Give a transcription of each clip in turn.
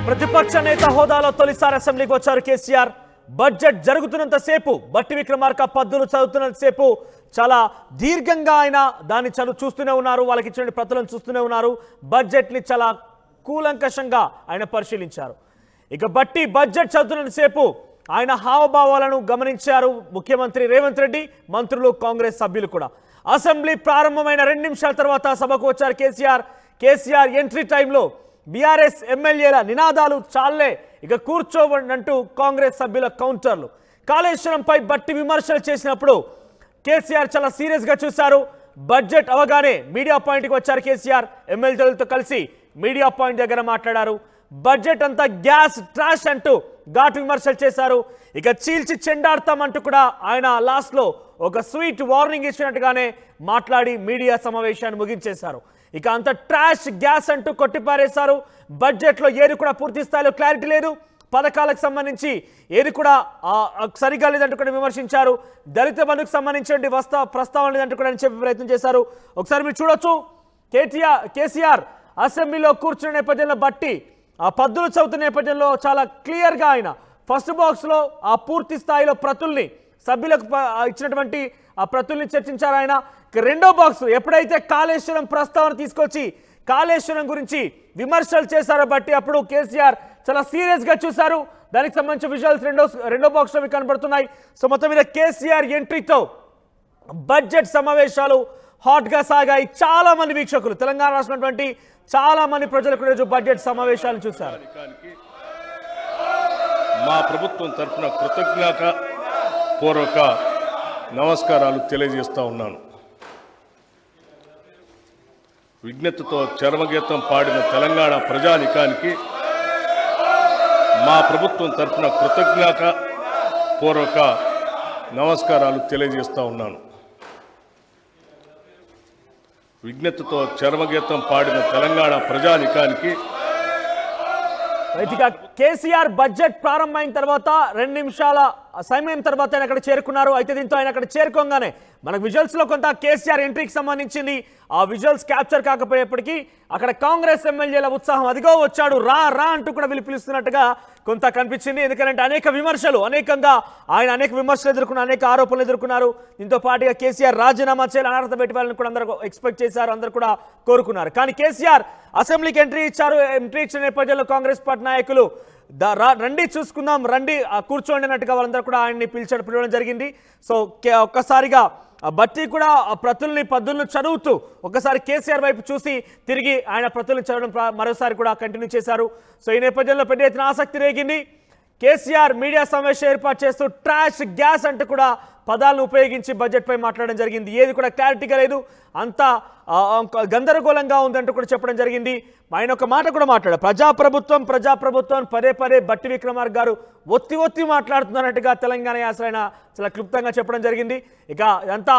ప్రతిపక్ష నేత హోదాలో తొలిసారి అసెంబ్లీకి వచ్చారు కేసీఆర్. బడ్జెట్ జరుగుతున్నంత సేపు బట్టి విక్రమార్క పద్దులు చదువుతున్నంత సేపు చాలా దీర్ఘంగా ఆయన దాన్ని చూస్తూనే ఉన్నారు. వాళ్ళకి ఇచ్చిన ప్రతులను చూస్తూనే ఉన్నారు. బడ్జెట్ ని చాలా కూలంకషంగా ఆయన పరిశీలించారు. ఇక బట్టి బడ్జెట్ చదువుతున్నంత సేపు ఆయన హావభావాలను గమనించారు ముఖ్యమంత్రి రేవంత్ రెడ్డి, మంత్రులు, కాంగ్రెస్ సభ్యులు కూడా. అసెంబ్లీ ప్రారంభమైన 2 నిమిషాల తర్వాత సభకు వచ్చారు కేసీఆర్ ఎంట్రీ టైంలో బీఆర్ఎస్ ఎమ్మెల్యేల నినాదాలు చాలే ఇక కూర్చోవడంటూ కాంగ్రెస్ సభ్యుల కౌంటర్లు. కాళేశ్వరంపై బట్టి విమర్శలు చేసినప్పుడు కేసీఆర్ చాలా సీరియస్గా చూశారు. బడ్జెట్ అవగానే మీడియా పాయింట్కి వచ్చారు కేసీఆర్. ఎమ్మెల్యేలతో కలిసి మీడియా పాయింట్ దగ్గర మాట్లాడారు. బడ్జెట్ అంతా గ్యాస్ ట్రాష్ అంటూ ఘాటు విమర్శలు చేశారు. ఇక చీల్చి చెండాడతామంటూ కూడా ఆయన లాస్ట్లో ఒక స్వీట్ వార్నింగ్ ఇచ్చినట్టుగానే మాట్లాడి మీడియా సమావేశాన్ని ముగించేశారు. ఇక అంత ట్రాష్ గ్యాస్ అంటూ కొట్టిపారేశారు. బడ్జెట్లో ఏది కూడా పూర్తి స్థాయిలో క్లారిటీ లేదు. పథకాలకు సంబంధించి ఏది కూడా సరిగా లేదంటూ కూడా విమర్శించారు. దళిత బంధుకు సంబంధించి ప్రస్తావన లేదంటూ కూడా చెప్పే ప్రయత్నం చేశారు. ఒకసారి మీరు చూడొచ్చు. కేసీఆర్ అసెంబ్లీలో కూర్చున్న నేపథ్యంలో బట్టి ఆ పద్దులు చదువుతున్న నేపథ్యంలో చాలా క్లియర్గా ఆయన ఫస్ట్ బాక్స్లో ఆ పూర్తి స్థాయిలో ప్రతుల్ని సభ్యులకు ఇచ్చినటువంటి ఆ ప్రతుల్ని చర్చించారు ఆయన. రెండో బాక్స్ ఎప్పుడైతే కాళేశ్వరం ప్రస్తావన తీసుకొచ్చి కాళేశ్వరం గురించి విమర్శలు చేశారో బట్టి అప్పుడు కేసీఆర్ చాలా సీరియస్గా చూశారు. దానికి సంబంధించిన విజువల్స్ రెండో బాక్స్లో మీకు కనబడుతున్నాయి. సో మొత్తం మీద కేసీఆర్ ఎంట్రీతో బడ్జెట్ సమావేశాలు హాట్గా సాగాయి. చాలా మంది వీక్షకులు, తెలంగాణ రాష్ట్రంటువంటి చాలా మంది ప్రజలకు రోజు బడ్జెట్ సమావేశాలను చూశారు. మా ప్రభుత్వం తరఫున కృతజ్ఞత పూర్వక నమస్కారాలు తెలియజేస్తా ఉన్నాను. విజ్ఞతతో చరమగీతం పాడిన తెలంగాణ ప్రజానికానికి మా ప్రభుత్వం తరఫున కృతజ్ఞత పూర్వక నమస్కారాలు తెలియజేస్తా ఉన్నాను. విజ్ఞతతో చరమగీతం పాడిన తెలంగాణ ప్రజానికానికి కేసీఆర్ బడ్జెట్ ప్రారంభమైన తర్వాత 2 నిమిషాల సమయం తర్వాత ఆయన అక్కడ చేరుకున్నారు. అయితే దీంతో ఆయన అక్కడ చేరుకోగానే మనకు విజువల్స్ లో కొంత కేసీఆర్ ఎంట్రీకి సంబంధించింది ఆ విజువల్స్ క్యాప్చర్ కాకపోయేప్పటికీ అక్కడ కాంగ్రెస్ ఎమ్మెల్యేల ఉత్సాహం అదిగో వచ్చాడు రా రా అంటూ కూడా పిలుపునిస్తున్నట్టుగా కొంత కనిపించింది. ఎందుకంటే అనేక విమర్శలు ఆయన అనేక విమర్శలు ఎదుర్కొన్నారు, అనేక ఆరోపణలు ఎదుర్కొన్నారు. దీంతో పాటుగా కేసీఆర్ రాజీనామా చేయాలి, అనర్హత పెట్టాలని కూడా అందరూ ఎక్స్పెక్ట్ చేశారు, అందరూ కూడా కోరుకున్నారు. కానీ కేసీఆర్ అసెంబ్లీకి ఎంట్రీ ఇచ్చిన నేపథ్యంలో కాంగ్రెస్ పార్టీ నాయకులు రండి చూసుకుందాం, రండి కూర్చోండి అన్నట్టుగా వాళ్ళందరూ కూడా ఆయన్ని పిలవడం జరిగింది. సో ఒక్కసారిగా బట్టి కూడా పద్దులను చదువుతూ ఒక్కసారి కేసీఆర్ వైపు చూసి తిరిగి ఆయన ప్రతులను చదవడం మరోసారి కూడా కంటిన్యూ చేశారు. సో ఈ నేపథ్యంలో పెద్ద ఎత్తున ఆసక్తి రేగింది. కేసీఆర్ మీడియా సమావేశం ఏర్పాటు చేస్తూ ట్రాష్ గ్యాస్ అంటూ కూడా పదాలను ఉపయోగించి బడ్జెట్పై మాట్లాడడం జరిగింది. ఏది కూడా క్లారిటీగా లేదు, అంతా గందరగోళంగా ఉందంటూ కూడా చెప్పడం జరిగింది. ఆయన ఒక మాట కూడా మాట్లాడారు, ప్రజాప్రభుత్వం పదే బట్టి విక్రమార్క గారు ఒత్తి మాట్లాడుతున్నట్టుగా తెలంగాణ యాసరైన చాలా క్లుప్తంగా చెప్పడం జరిగింది. ఇక అంతా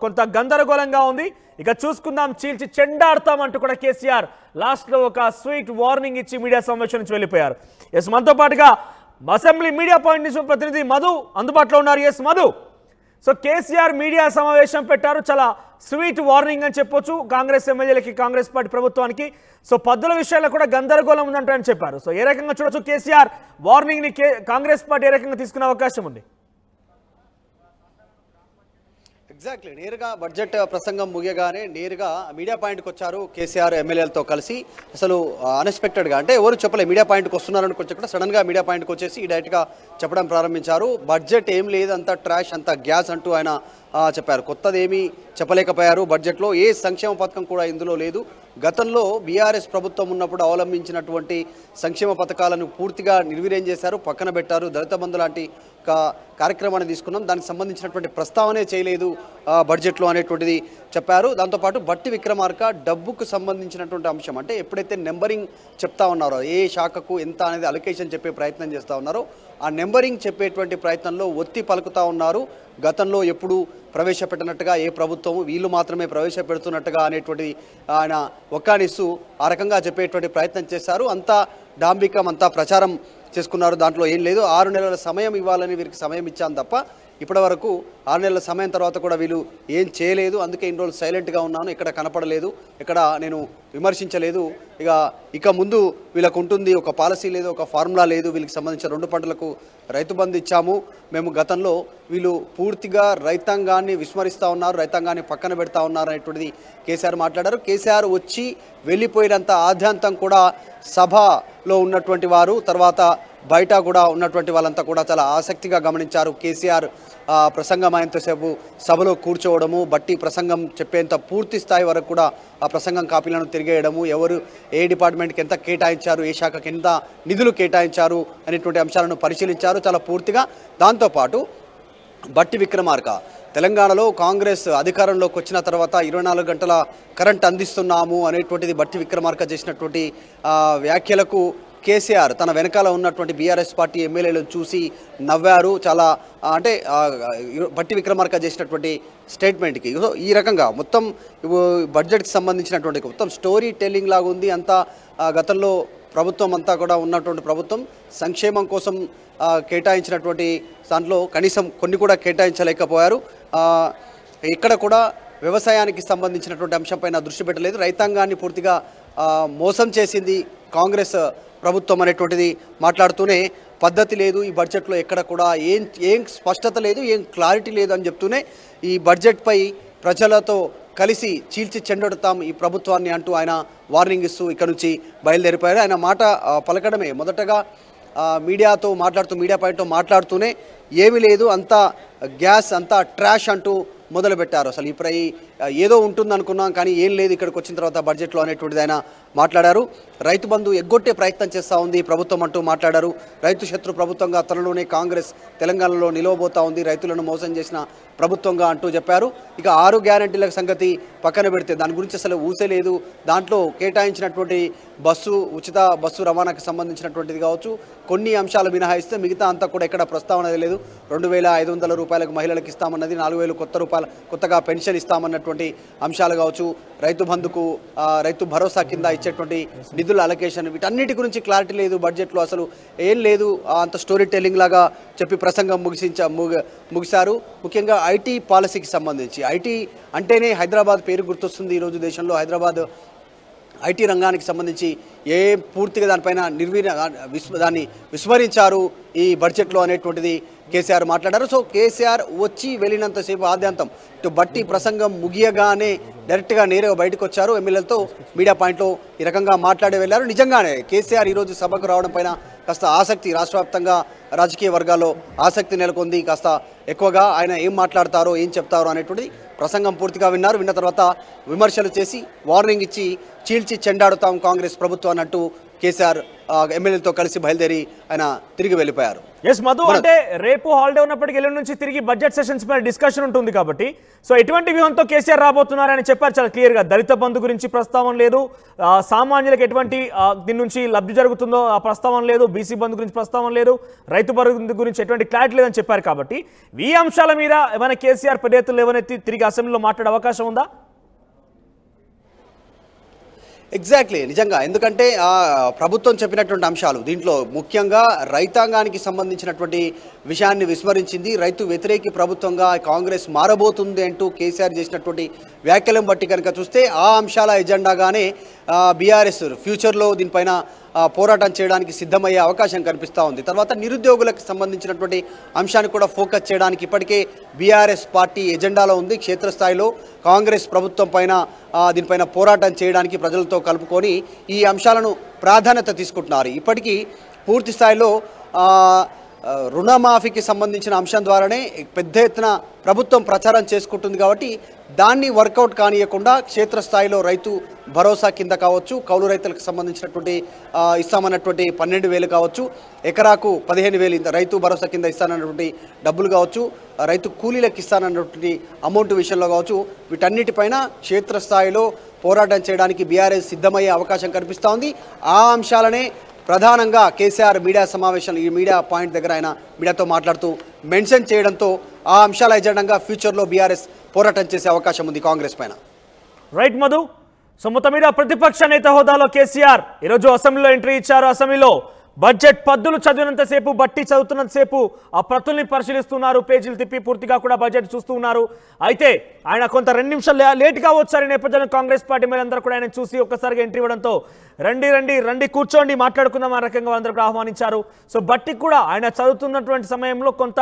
కొంత గందరగోళంగా ఉంది. ఇక చూసుకుందాం, చీల్చి చెండాడతాం అంటూ కూడా కేసీఆర్ లాస్ట్లో ఒక స్వీట్ వార్నింగ్ ఇచ్చి మీడియా సమావేశం నుంచి వెళ్ళిపోయారు. ఎస్, మనతో పాటుగా అసెంబ్లీ మీడియా పాయింట్ నుంచి ప్రతినిధి మధు అందుబాటులో ఉన్నారు. Yes Madhu, so KCR media సమావేశం పెట్టారు, చాలా స్వీట్ వార్నింగ్ అని చెప్పొచ్చు కాంగ్రెస్ ఎమ్మెల్యేలకి, కాంగ్రెస్ పార్టీ ప్రభుత్వానికి. సో పద్దుల విషయాల్లో కూడా గందరగోళం ఉందంటని చెప్పారు. సో ఏ రకంగా చూడొచ్చు కేసీఆర్ వార్నింగ్ని కాంగ్రెస్ పార్టీ ఏ రకంగా తీసుకునే అవకాశం ఉంది? ఎగ్జాక్ట్లీ, నేరుగా బడ్జెట్ ప్రసంగం ముగియగానే నేరుగా మీడియా పాయింట్కి వచ్చారు కేసీఆర్ ఎమ్మెల్యేలతో కలిసి. అసలు అన్ఎక్స్పెక్టెడ్గా, అంటే ఎవరు చెప్పలే మీడియా పాయింట్కి వస్తున్నారని కొంచెం కూడా సడన్గా మీడియా పాయింట్కి వచ్చేసి డైరెక్ట్గా చెప్పడం ప్రారంభించారు. బడ్జెట్ ఏం లేదు, అంత ట్రాష్, అంత గ్యాస్ అంటూ ఆయన చెప్పారు. కొత్తదేమీ చెప్పలేకపోయారు. బడ్జెట్లో ఏ సంక్షేమ పథకం కూడా ఇందులో లేదు. గతంలో బీఆర్ఎస్ ప్రభుత్వం ఉన్నప్పుడు అవలంబించినటువంటి సంక్షేమ పథకాలను పూర్తిగా నిర్వీర్యం చేశారు, పక్కన పెట్టారు. దళిత బంధు లాంటి ఒక కార్యక్రమాన్ని తీసుకున్నాం, దానికి సంబంధించినటువంటి ప్రస్తావనే చేయలేదు బడ్జెట్లో అనేటువంటిది చెప్పారు. దాంతోపాటు బట్టి విక్రమార్క డబ్బుకు సంబంధించినటువంటి అంశం, అంటే ఎప్పుడైతే నెంబరింగ్ చెప్తా ఉన్నారో ఏ శాఖకు ఎంత అనేది అలొకేషన్ చెప్పే ప్రయత్నం చేస్తూ ఉన్నారో ఆ నెంబరింగ్ చెప్పేటువంటి ప్రయత్నంలో ఒత్తి పలుకుతూ ఉన్నారు. గతంలో ఎప్పుడు ప్రవేశపెట్టినట్టుగా ఏ ప్రభుత్వం వీళ్ళు మాత్రమే ప్రవేశపెడుతున్నట్టుగా అనేటువంటి ఆయన ఒక్కానిస్తూ ఆ రకంగా చెప్పేటువంటి ప్రయత్నం చేశారు. అంతా డాంబికం, అంతా ప్రచారం చేసుకున్నారు, దాంట్లో ఏం లేదు. 6 నెలల సమయం ఇవ్వాలని వీరికి సమయం ఇచ్చాను తప్ప ఇప్పటి వరకు 6 నెలల సమయం తర్వాత కూడా వీళ్ళు ఏం చేయలేదు, అందుకే ఇన్ని రోజులు సైలెంట్గా ఉన్నాను, ఎక్కడ కనపడలేదు, ఎక్కడ నేను విమర్శించలేదు, ఇక ముందు వీళ్ళకు ఉంటుంది ఒక పాలసీ లేదు, ఒక ఫార్ములా లేదు, వీళ్ళకి సంబంధించిన 2 పంటలకు రైతు బంధు ఇచ్చాము మేము గతంలో, వీళ్ళు పూర్తిగా రైతాంగాన్ని విస్మరిస్తూ ఉన్నారు, రైతాంగాన్ని పక్కన పెడతా ఉన్నారు అనేటువంటిది కేసీఆర్ మాట్లాడారు. కేసీఆర్ వచ్చి వెళ్ళిపోయినంత ఆద్యంతం కూడా సభలో ఉన్నటువంటి వారు, తర్వాత బయట కూడా ఉన్నటువంటి వాళ్ళంతా కూడా చాలా ఆసక్తిగా గమనించారు. కేసీఆర్ ప్రసంగం అయినంతసేపు సభలో కూర్చోవడము, బట్టి ప్రసంగం చెప్పేంత పూర్తి స్థాయి వరకు కూడా ఆ ప్రసంగం కాపీలను తిరిగేయడము, ఎవరు ఏ డిపార్ట్మెంట్కి ఎంత కేటాయించారు, ఏ శాఖకి ఎంత నిధులు కేటాయించారు అనేటువంటి అంశాలను పరిశీలించారు చాలా పూర్తిగా. దాంతోపాటు బట్టి విక్రమార్క తెలంగాణలో కాంగ్రెస్ అధికారంలోకి వచ్చిన తర్వాత 24 గంటల కరెంట్ అందిస్తున్నాము అనేటువంటిది బట్టి విక్రమార్క చేసినటువంటి వ్యాఖ్యలకు కేసీఆర్ తన వెనకాల ఉన్నటువంటి బీఆర్ఎస్ పార్టీ ఎమ్మెల్యేలను చూసి నవ్వారు. చాలా అంటే బట్టి విక్రమార్క చేసినటువంటి స్టేట్మెంట్కి ఈ రకంగా మొత్తం బడ్జెట్కి సంబంధించినటువంటి మొత్తం స్టోరీ టెల్లింగ్ లాగా ఉంది. అంతా గతంలో ప్రభుత్వం అంతా కూడా ఉన్నటువంటి ప్రభుత్వం సంక్షేమం కోసం కేటాయించినటువంటి దాంట్లో కనీసం కొన్ని కూడా కేటాయించలేకపోయారు. ఇక్కడ కూడా వ్యవసాయానికి సంబంధించినటువంటి అంశంపైన దృష్టి పెట్టలేదు. రైతాంగాన్ని పూర్తిగా మోసం చేసింది కాంగ్రెస్ ప్రభుత్వం అనేటువంటిది మాట్లాడుతూనే, పద్ధతి లేదు ఈ బడ్జెట్లో, ఎక్కడ కూడా ఏం స్పష్టత లేదు, ఏం క్లారిటీ లేదు అని చెప్తూనే ఈ బడ్జెట్పై ప్రజలతో కలిసి చీల్చి చెండొడతాం ఈ ప్రభుత్వాన్ని అంటూ ఆయన వార్నింగ్ ఇస్తూ ఇక్కడ నుంచి బయలుదేరిపోయారు. ఆయన మాట పలకడమే మొదటగా మీడియాతో మాట్లాడుతూ, మీడియా పాయింట్తో మాట్లాడుతూనే ఏమీ లేదు, అంతా గ్యాస్, అంతా ట్రాష్ అంటూ మొదలుపెట్టారు. అసలు ఇప్పుడు ఏదో ఉంటుంది అనుకున్నాం కానీ ఏం లేదు ఇక్కడికి వచ్చిన తర్వాత బడ్జెట్లో అనేటువంటిది ఆయన మాట్లాడారు. రైతు బంధు ఎగ్గొట్టే ప్రయత్నం చేస్తూ ఉంది ప్రభుత్వం అంటూ మాట్లాడారు. రైతు శత్రు ప్రభుత్వంగా త్వరలోనే కాంగ్రెస్ తెలంగాణలో నిలవబోతా ఉంది, రైతులను మోసం చేసిన ప్రభుత్వంగా అంటూ చెప్పారు. ఇక 6 గ్యారెంటీల సంగతి పక్కన పెడితే దాని గురించి అసలు ఊసే లేదు. దాంట్లో కేటాయించినటువంటి ఉచిత బస్సు రవాణాకు సంబంధించినటువంటిది కావచ్చు, కొన్ని అంశాలు మినహాయిస్తే మిగతా అంతా కూడా ఎక్కడ ప్రస్తావన లేదు. 2500 రూపాయలకు మహిళలకు ఇస్తామన్నది, 4000 కొత్తగా పెన్షన్ ఇస్తామన్నటువంటి అంశాలు కావచ్చు, రైతు బంధుకు రైతు భరోసా కింద ఇచ్చేటువంటి నిధుల అలొకేషన్, వీటన్నిటి గురించి క్లారిటీ లేదు బడ్జెట్లో, అసలు ఏం లేదు. అంత స్టోరీ టెల్లింగ్ లాగా చెప్పి ప్రసంగం ముగిశారు. ముఖ్యంగా ఐటీ పాలసీకి సంబంధించి, ఐటీ అంటేనే హైదరాబాద్ పేరు గుర్తొస్తుంది. ఈరోజు దేశంలో హైదరాబాద్ ఐటీ రంగానికి సంబంధించి పూర్తిగా దానిపైన దాన్ని విస్మరించారు ఈ బడ్జెట్లో అనేటువంటిది కేసీఆర్ మాట్లాడారు. సో కేసీఆర్ వచ్చి వెళ్ళినంతసేపు ఆద్యంతం ఇటు బట్టి ప్రసంగం ముగియగానే డైరెక్ట్గా నేరుగా బయటకు వచ్చారు. ఎమ్మెల్యేలతో మీడియా పాయింట్లో ఈ రకంగా మాట్లాడి వెళ్ళారు. నిజంగానే కేసీఆర్ ఈరోజు సభకు రావడం పైన కాస్త ఆసక్తి, రాష్ట్ర వ్యాప్తంగా రాజకీయ వర్గాల్లో ఆసక్తి నెలకొంది. కాస్త ఎక్కువగా ఆయన ఏం మాట్లాడతారో, ఏం చెప్తారో అనేటువంటిది ప్రసంగం పూర్తిగా విన్నారు. విన్న తర్వాత విమర్శలు చేసి వార్నింగ్ ఇచ్చి చీల్చి చెండాడుతాం కాంగ్రెస్ ప్రభుత్వాన్ని అంటూ కేసీఆర్ ఎమ్మెల్యేలతో కలిసి బయలుదేరి ఆయన తిరిగి వెళ్ళిపోయారు. ఎస్ మధు, అంటే రేపు హాలిడే ఉన్నప్పటికీ ఎల్లుండి నుంచి తిరిగి బడ్జెట్ సెషన్స్ పైన డిస్కషన్ ఉంటుంది కాబట్టి, సో ఎటువంటి వ్యూహంతో కేసీఆర్ రాబోతున్నారని చెప్పారు చాలా క్లియర్గా. దళిత బంధు గురించి ప్రస్తావన లేదు, సామాన్యులకు ఎటువంటి దీని నుంచి లబ్ధి జరుగుతుందో ఆ ప్రస్తావన లేదు, బీసీ బంధు గురించి ప్రస్తావన లేదు, రైతు బంధు గురించి ఎటువంటి క్లారిటీ లేదని చెప్పారు. కాబట్టి ఈ అంశాల మీద ఏమైనా కేసీఆర్ పెద్ద ఎత్తులు లేవనెత్తి తిరిగి అసెంబ్లీలో మాట్లాడే అవకాశం ఉందా? ఎగ్జాక్ట్లీ, నిజంగా. ఎందుకంటే ప్రభుత్వం చెప్పినటువంటి అంశాలు దీంట్లో ముఖ్యంగా రైతాంగానికి సంబంధించినటువంటి విషయాన్ని విస్మరించింది. రైతు వ్యతిరేకి ప్రభుత్వంగా కాంగ్రెస్ మారబోతుంది అంటూ కేసీఆర్ చేసినటువంటి వ్యాఖ్యలను బట్టి కనుక చూస్తే ఆ అంశాల ఎజెండాగానే బీఆర్ఎస్ ఫ్యూచర్లో దీనిపైన పోరాటం చేయడానికి సిద్ధమయ్యే అవకాశం కనిపిస్తూ ఉంది. తర్వాత నిరుద్యోగులకు సంబంధించినటువంటి అంశాన్ని కూడా ఫోకస్ చేయడానికి ఇప్పటికే బీఆర్ఎస్ పార్టీ ఎజెండాలో ఉంది. క్షేత్రస్థాయిలో కాంగ్రెస్ ప్రభుత్వం పైన దీనిపైన పోరాటం చేయడానికి ప్రజలతో కలుపుకొని ఈ అంశాలను ప్రాధాన్యత తీసుకుంటున్నారు. ఇప్పటికీ పూర్తి స్థాయిలో రుణమాఫీకి సంబంధించిన అంశం ద్వారానే పెద్ద ఎత్తున ప్రభుత్వం ప్రచారం చేసుకుంటుంది. కాబట్టి దాన్ని వర్కౌట్ కానియకుండా క్షేత్రస్థాయిలో రైతు భరోసా కింద కావచ్చు, కౌలు రైతులకు సంబంధించినటువంటి ఇస్తామన్నటువంటి 12,000 కావచ్చు, ఎకరాకు 15,000 రైతు భరోసా కింద ఇస్తానన్నటువంటి డబ్బులు కావచ్చు, రైతు కూలీలకు ఇస్తానన్నటువంటి అమౌంట్ విషయంలో కావచ్చు, వీటన్నిటిపైన క్షేత్రస్థాయిలో పోరాటం చేయడానికి బీఆర్ఎస్ సిద్ధమయ్యే అవకాశం కనిపిస్తూ ఉంది. ఆ అంశాలనే ప్రధానంగా కేసీఆర్ మీడియా సమావేశం, ఈ మీడియా పాయింట్ దగ్గర ఆయన మీడియాతో మాట్లాడుతూ మెన్షన్ చేయడంతో ఆ అంశాల ఎజెండాగా ఫ్యూచర్లో బీఆర్ఎస్ పోరాటం చేసే అవకాశం ఉంది కాంగ్రెస్ పైన. రైట్ మధు, సో మొత్తం మీద ప్రతిపక్ష నేత హోదాలో కేసీఆర్ ఈరోజు అసెంబ్లీలో ఎంట్రీ ఇచ్చారు. అసెంబ్లీలో బడ్జెట్ పద్దులు చదివినంతసేపు బట్టి చదువుతున్నంతసేపు ఆ ప్రతుల్ని పరిశీలిస్తున్నారు, పేజీలు తిప్పి పూర్తిగా కూడా బడ్జెట్ చూస్తూ ఉన్నారు. అయితే ఆయన కొంత 2 నిమిషాలు లేట్గా వచ్చారు. నేపథ్యంలో కాంగ్రెస్ పార్టీ మేలందరూ కూడా ఆయన చూసి ఒక్కసారిగా ఎంట్రీ ఇవ్వడంతో రండి కూర్చోండి మాట్లాడుకుందాం ఆ రకంగా వాళ్ళందరూ కూడా ఆహ్వానించారు. సో బట్టి కూడా ఆయన చదువుతున్నటువంటి సమయంలో కొంత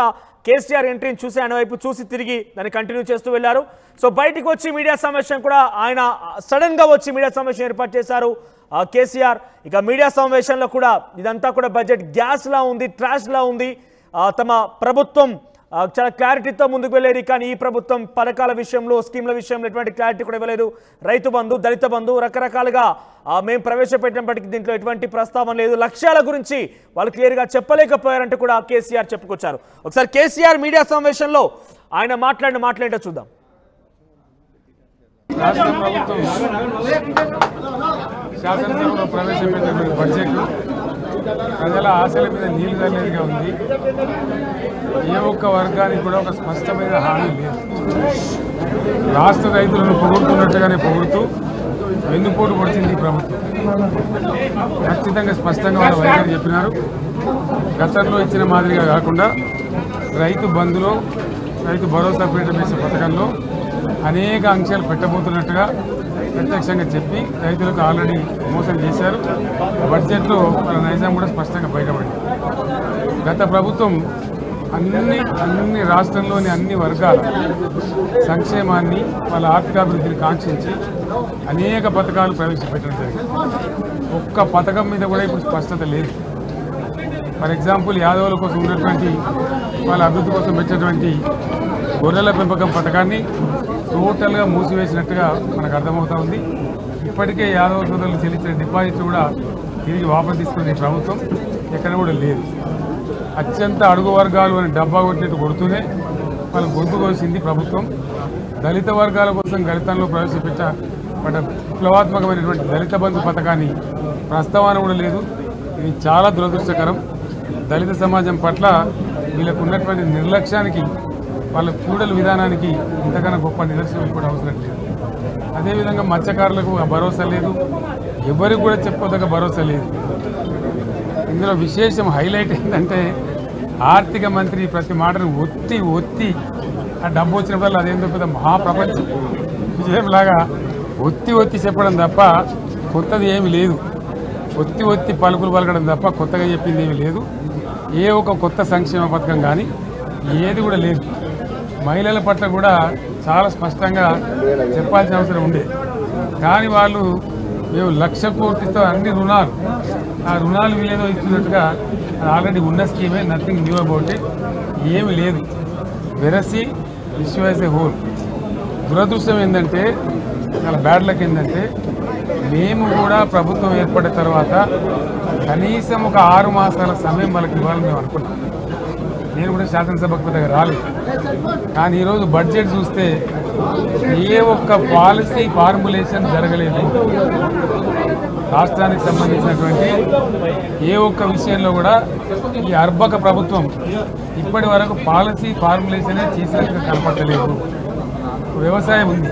కేసీఆర్ ఎంట్రీని చూసి ఆయన వైపు చూసి తిరిగి దాన్ని కంటిన్యూ చేస్తూ వెళ్ళారు. సో బయటికి వచ్చి మీడియా సమావేశం కూడా ఆయన సడన్గా వచ్చి మీడియా సమావేశం ఏర్పాటు చేశారు కేసీఆర్. ఇక మీడియా సమావేశంలో కూడా ఇదంతా కూడా బడ్జెట్ గ్యాస్లా ఉంది, ట్రాష్లా ఉంది, తమ ప్రభుత్వం చాలా క్లారిటీతో ముందుకు వెళ్ళేది. కానీ ఈ ప్రభుత్వం పథకాల విషయంలో, స్కీమ్ల విషయంలో ఎటువంటి క్లారిటీ కూడా ఇవ్వలేదు. రైతు బంధు, దళిత బంధు రకరకాలుగా మేము ప్రవేశపెట్టినప్పటికీ దీంట్లో ఎటువంటి ప్రస్తావన లేదు. లక్ష్యాల గురించి వాళ్ళు క్లియర్గా చెప్పలేకపోయారంటే కూడా కేసీఆర్ చెప్పుకొచ్చారు. ఒకసారి కేసీఆర్ మీడియా సమావేశంలో ఆయన మాట్లాడేటో చూద్దాం. రాష్ట్ర ప్రభుత్వం శాసనసభలో ప్రవేశపెట్టినటువంటి బడ్జెట్ ప్రజల ఆశల మీద నీళ్లు చల్లేదిగా ఉంది. ఏ ఒక్క వర్గానికి కూడా ఒక స్పష్టమైన హామీ లేదు. రాష్ట్ర రైతులను పొగుడుతున్నట్టుగానే పొగుడుతూ వెన్నుపోటు పొడిచింది ఈ ప్రభుత్వం. ఖచ్చితంగా స్పష్టంగా వాళ్ళ వైఖరి చెప్పినారు. గతంలో ఇచ్చిన మాదిరిగా కాకుండా రైతు బంధులో, రైతు భరోసా పీఠమేసే పథకంలో అనేక అంశాలు పెట్టబోతున్నట్టుగా ప్రత్యక్షంగా చెప్పి రైతులకు ఆల్రెడీ మోసం చేశారు. బడ్జెట్లో వాళ్ళ నైజాం కూడా స్పష్టంగా బయటపడింది. గత ప్రభుత్వం అన్ని రాష్ట్రంలోని అన్ని వర్గాల సంక్షేమాన్ని, వాళ్ళ ఆర్థికాభివృద్ధిని కాంక్షించి అనేక పథకాలు ప్రవేశపెట్టడం జరిగింది. ఒక్క పథకం మీద కూడా ఇప్పుడు స్పష్టత లేదు. ఫర్ ఎగ్జాంపుల్ యాదవుల కోసం ఉన్నటువంటి వాళ్ళ అభివృద్ధి కోసం పెట్టినటువంటి గొర్రెల పెంపకం పథకాన్ని టోటల్గా మూసివేసినట్టుగా మనకు అర్థమవుతా ఉంది. ఇప్పటికే యాదవ సోదరులు చెల్లించిన డిపాజిట్ కూడా తిరిగి వాపసు తీసుకునే ప్రభుత్వం ఎక్కడ కూడా లేదు. అత్యంత అడుగు వర్గాలు అని డబ్బా కొట్టినట్టు కొడుతూనే వాళ్ళ గొంతు కోసింది ప్రభుత్వం. దళిత వర్గాల కోసం గళితంలో ప్రవేశపెట్టిన విప్లవాత్మకమైనటువంటి దళిత బంధు పథకాన్ని ప్రస్తావన కూడా లేదు. ఇది చాలా దురదృష్టకరం. దళిత సమాజం పట్ల వీళ్ళకు ఉన్నటువంటి నిర్లక్ష్యానికి, వాళ్ళ కూడలి విధానానికి ఇంతకన్నా గొప్ప నిదర్శనం ఇప్పుడు అవసరం లేదు. అదేవిధంగా మత్స్యకారులకు భరోసా లేదు, ఎవరికి కూడా చెప్పుకోదగ్గ భరోసా లేదు. ఇందులో విశేషం హైలైట్ ఏంటంటే ఆర్థిక మంత్రి ప్రతి మాటను ఒత్తి ఆ డబ్బు వచ్చినప్పుడు అదేందో పెద్ద మహాప్రపంచం విజయంలాగా ఒత్తి చెప్పడం తప్ప కొత్తది ఏమి లేదు. ఒత్తి పలుకులు పలకడం తప్ప కొత్తగా చెప్పింది ఏమి లేదు. ఏ ఒక కొత్త సంక్షేమ పథకం కానీ ఏది కూడా లేదు. మహిళల పట్ల కూడా చాలా స్పష్టంగా చెప్పాల్సిన అవసరం ఉండే. కానీ వాళ్ళు మేము 1,00,000 కోట్లతో అన్ని రుణాలు, ఆ రుణాలు వీలేదో ఇస్తున్నట్టుగా ఆల్రెడీ ఉన్న స్కీమే, నథింగ్ న్యూ అబౌట్ ఇట్, ఏమి లేదు. వెరసి ఇష్యూ యాజ్ ఏ హోల్. దురదృష్టం ఏంటంటే, చాలా బ్యాడ్ లక్ ఏంటంటే, మేము కూడా ప్రభుత్వం ఏర్పడిన తర్వాత కనీసం ఒక 6 మాసాల సమయం వాళ్ళకి ఇవ్వాలని మేము అనుకున్నాం. నేను కూడా శాసనసభకు పెద్దగా రాలేదు. కానీ ఈరోజు బడ్జెట్ చూస్తే ఏ ఒక్క పాలసీ ఫార్ములేషన్ జరగలేదు. రాష్ట్రానికి సంబంధించినటువంటి ఏ ఒక్క విషయంలో కూడా ఈ అర్బక ప్రభుత్వం ఇప్పటి వరకు పాలసీ ఫార్ములేషనే చేసినట్టుగా కనపడలేదు. వ్యవసాయం ఉంది,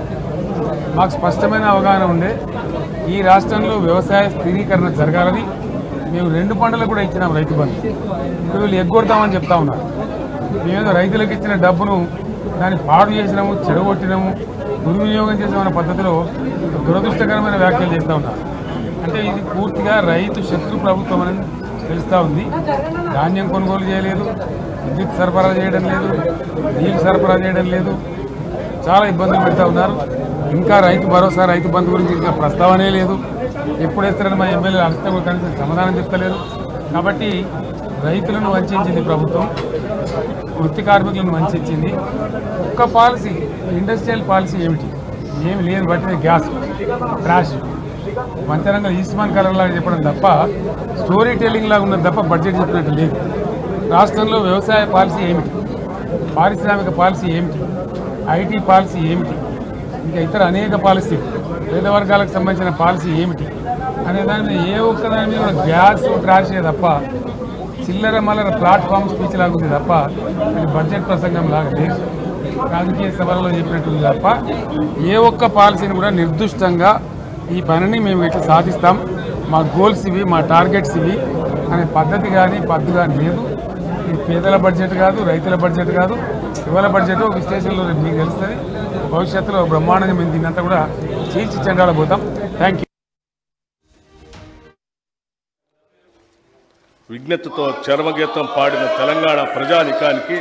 మాకు స్పష్టమైన అవగాహన ఉండే ఈ రాష్ట్రంలో వ్యవసాయ స్థిరీకరణ జరగాలని మేము 2 పంటలకు కూడా ఇచ్చినాం రైతు బంధు. ఇప్పుడు వీళ్ళు ఎగ్గొడతామని చెప్తా ఉన్నారు. మేమేదో రైతులకు ఇచ్చిన డబ్బును దాన్ని పాడు చేసినాము, చెడగొట్టినాము, దుర్వినియోగం చేసామన్న పద్ధతిలో దురదృష్టకరమైన వ్యాఖ్యలు చేస్తూ ఉన్నారు. అంటే ఇది పూర్తిగా రైతు శత్రు ప్రభుత్వం అని తెలుస్తూ ఉంది. ధాన్యం కొనుగోలు చేయలేదు, విద్యుత్ సరఫరా చేయడం లేదు, నీళ్ళు సరఫరా చేయడం లేదు, చాలా ఇబ్బందులు పెడతా ఉన్నారు. ఇంకా రైతు భరోసా, రైతు బంధు గురించి ఇంకా ప్రస్తావనే లేదు. ఎప్పుడు వేస్తారని మా ఎమ్మెల్యేలు అలస్తే కనీసం సమాధానం చెప్తలేరు. కాబట్టి రైతులను వంచింది ప్రభుత్వం, వృత్తి కార్మికులను వంచింది. ఒక్క పాలసీ, ఇండస్ట్రియల్ పాలసీ ఏమి లేదు. బట్టి గ్యాస్ ట్రాష్ మంచరంగా ఈస్మాన్ కలర్ లాగా చెప్పడం తప్ప, స్టోరీ టెల్లింగ్ లాగా ఉన్నది తప్ప బడ్జెట్ చెప్పినట్టు లేదు. రాష్ట్రంలో వ్యవసాయ పాలసీ ఏమిటి, పారిశ్రామిక పాలసీ ఏమిటి, ఐటీ పాలసీ ఏమిటి, ఇంకా ఇతర అనేక పాలసీలు, పేద వర్గాలకు సంబంధించిన పాలసీ ఏమిటి అనే దాని మీద ఏ ఒక్క దాని మీద గ్యాస్ ట్రాషే తప్ప, చిల్లర మల్లర ప్లాట్ఫామ్ స్పీచ్ లాగా ఉంది తప్ప అది బడ్జెట్ ప్రసంగం లాగా లేదు. రాజకీయ సభలలో చెప్పినట్టుంది తప్ప ఏ ఒక్క పాలసీని కూడా నిర్దిష్టంగా ఈ పనిని మేము ఎట్లా సాధిస్తాం, మా గోల్స్ ఇవి, మా టార్గెట్స్ ఇవి, అనే పద్ధతి కానీ పద్దు కానీ లేదు. ఇది పేదల బడ్జెట్ కాదు, రైతుల బడ్జెట్ కాదు, యువల బడ్జెట్. విశ్లేషణలో మీకు తెలుస్తుంది. భవిష్యత్తులో బ్రహ్మాండంగా మేము దీన్నంతా కూడా చీల్చి చెండాలబోతాం. Thank you. విజ్ఞతతో చరమగీతం పాడిన తెలంగాణ ప్రజానికానికి